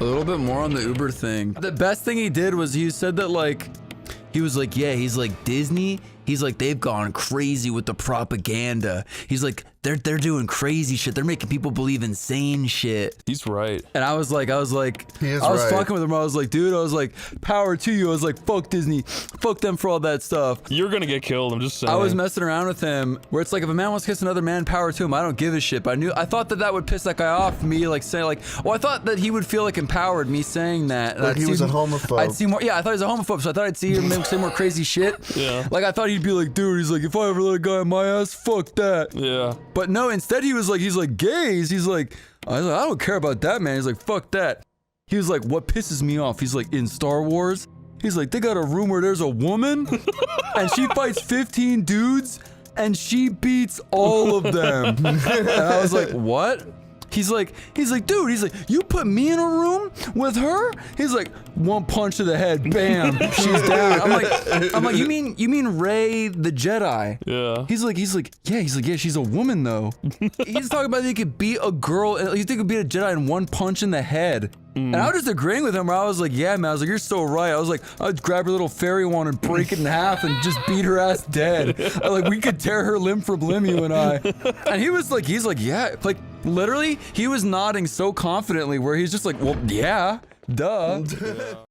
A little bit more on the Uber thing. The best thing he did was he said that like, he was like, yeah, he's like Disney. He's like, they've gone crazy with the propaganda. He's like, they're doing crazy shit. They're making people believe insane shit. He's right. And I was like, I was right. fucking with him. I was like, dude, I was like, power to you. I was like, fuck Disney. Fuck them for all that stuff. You're gonna get killed, I'm just saying. I was messing around with him where it's like, if a man wants to kiss another man, power to him. I don't give a shit. But I thought that would piss that guy off. Me like saying like, well, I thought that he would feel like empowered me saying that. Like he was a homophobe. I'd see more. Yeah, I thought he was a homophobe. So I thought I'd see him say more crazy shit. Yeah. Like I thought he'd be like, dude, he's like, if I ever let a guy on my ass, fuck that. Yeah. But no, instead he was like, he's like, gays. He's like, I was like, I don't care about that, man. He's like, fuck that. He was like, what pisses me off? He's like, in Star Wars, he's like, they got a room where there's a woman and she fights 15 dudes and she beats all of them. And I was like, what? He's like, dude, he's like, you put me in a room with her? He's like, one punch to the head, bam, she's down. I'm like, you mean Rey the Jedi? Yeah. He's like, yeah, she's a woman though. He's talking about he could beat a girl, he could beat a Jedi in one punch in the head. And I was just agreeing with him where I was like, yeah, man, I was like, you're so right. I was like, I'd grab her little fairy wand and break it in half and just beat her ass dead. We could tear her limb from limb, you and I. And he's like, yeah, like literally, he was nodding so confidently where he's just like, well, yeah, duh.